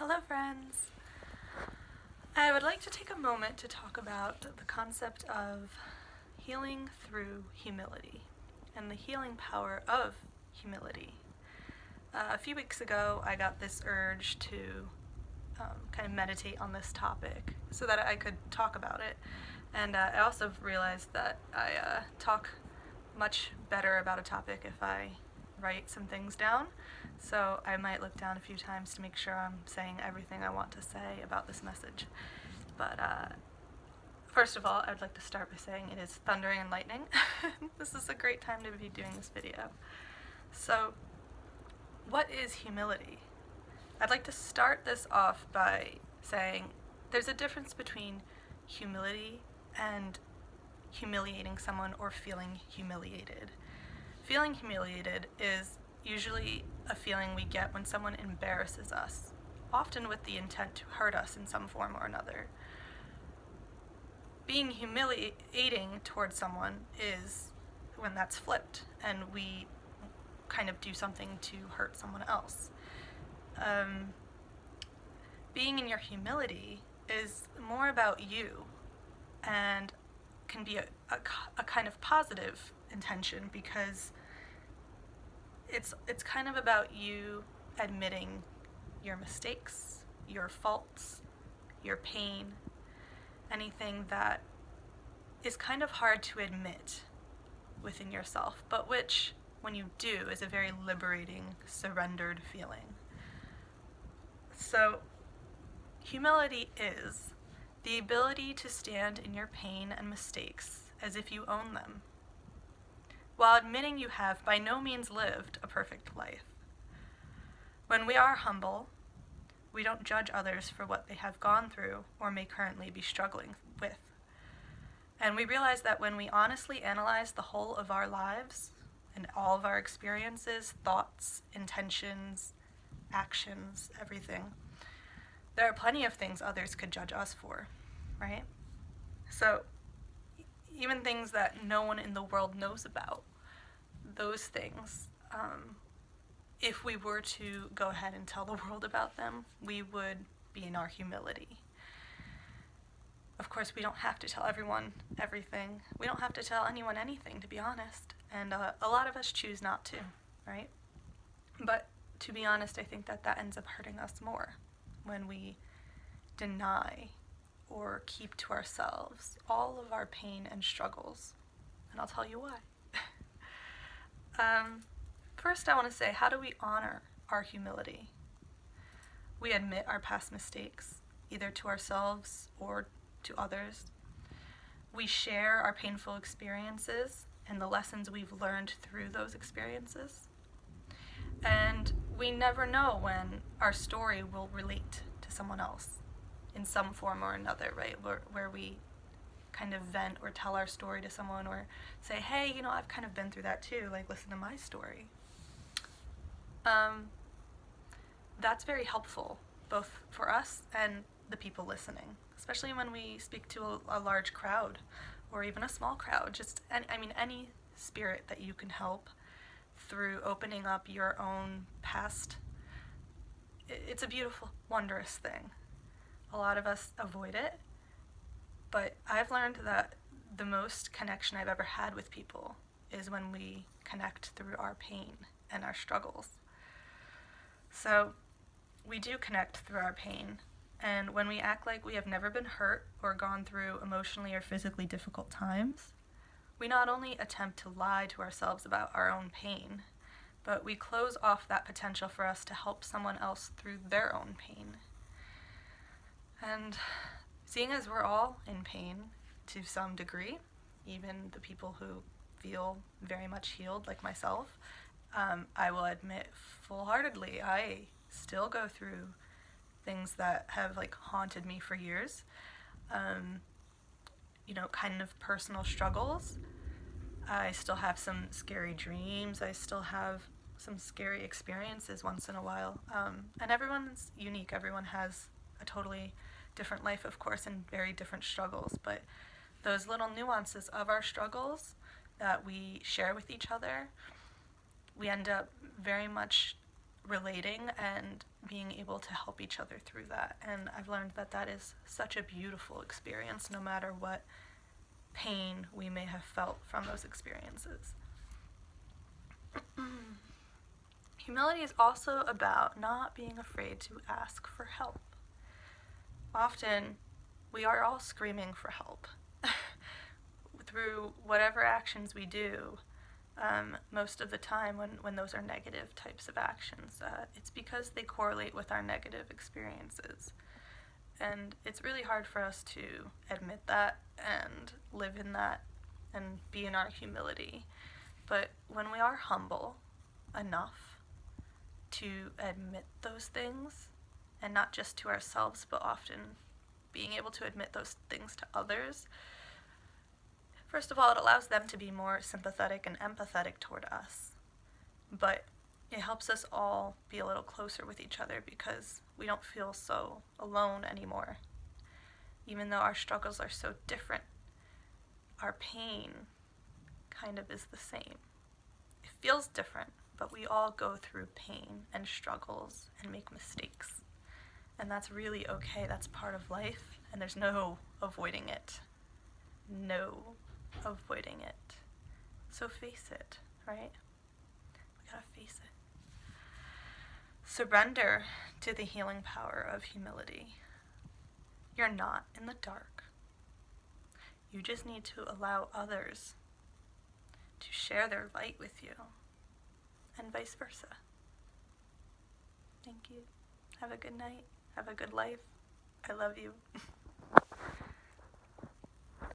Hello, friends. I would like to take a moment to talk about the concept of healing through humility and the healing power of humility. A few weeks ago, I got this urge to kind of meditate on this topic so that I could talk about it. And I also realized that I talk much better about a topic if I write some things down. So I might look down a few times to make sure I'm saying everything I want to say about this message. But first of all, I'd like to start by saying it is thundering and lightning. This is a great time to be doing this video. So, what is humility? I'd like to start this off by saying there's a difference between humility and humiliating someone or feeling humiliated. Feeling humiliated is usually a feeling we get when someone embarrasses us, often with the intent to hurt us in some form or another. Being humiliating towards someone is when that's flipped and we kind of do something to hurt someone else. Being in your humility is more about you and can be a kind of positive intention because it's kind of about you admitting your mistakes, your faults, your pain, anything that is kind of hard to admit within yourself, but which, when you do, is a very liberating, surrendered feeling. So, humility is the ability to stand in your pain and mistakes as if you own them, while admitting you have by no means lived a perfect life. When we are humble, we don't judge others for what they have gone through or may currently be struggling with. And we realize that when we honestly analyze the whole of our lives and all of our experiences, thoughts, intentions, actions, everything, there are plenty of things others could judge us for, right? So, even things that no one in the world knows about, those things, if we were to go ahead and tell the world about them, we would be in our humility. Of course, we don't have to tell everyone everything. We don't have to tell anyone anything, to be honest. And a lot of us choose not to, right? But to be honest, I think that ends up hurting us more when we deny or keep to ourselves all of our pain and struggles. And I'll tell you why. First, I want to say, how do we honor our humility? We admit our past mistakes, either to ourselves or to others. We share our painful experiences and the lessons we've learned through those experiences. And we never know when our story will relate to someone else in some form or another, right? Where we kind of vent or tell our story to someone or say, hey, I've kind of been through that too, like listen to my story. That's very helpful, both for us and the people listening, especially when we speak to a large crowd or even a small crowd, any spirit that you can help through opening up your own past. It's a beautiful, wondrous thing. A lot of us avoid it, but I've learned that the most connection I've ever had with people is when we connect through our pain and our struggles. So we do connect through our pain, and when we act like we have never been hurt or gone through emotionally or physically difficult times, we not only attempt to lie to ourselves about our own pain, but we close off that potential for us to help someone else through their own pain. And seeing as we're all in pain to some degree, even the people who feel very much healed like myself, I will admit full-heartedly, I still go through things that have haunted me for years. Kind of personal struggles. I still have some scary dreams. I still have some scary experiences once in a while. And everyone's unique. Everyone has a totally different life, of course, and very different struggles. But those little nuances of our struggles that we share with each other, we end up very much relating and being able to help each other through that. And I've learned that that is such a beautiful experience, no matter what pain we may have felt from those experiences. Humility is also about not being afraid to ask for help. Often, we are all screaming for help through whatever actions we do. Most of the time when those are negative types of actions, it's because they correlate with our negative experiences. And it's really hard for us to admit that and live in that and be in our humility. But when we are humble enough to admit those things, and not just to ourselves, but often being able to admit those things to others, first of all, it allows them to be more sympathetic and empathetic toward us. But it helps us all be a little closer with each other because we don't feel so alone anymore. Even though our struggles are so different, our pain kind of is the same. It feels different, but we all go through pain and struggles and make mistakes. And that's really okay. That's part of life, and there's no avoiding it. No avoiding it. So face it, right? We gotta face it. Surrender to the healing power of humility. You're not in the dark. You just need to allow others to share their light with you, and vice versa. Thank you. Have a good night. Have a good life. I love you.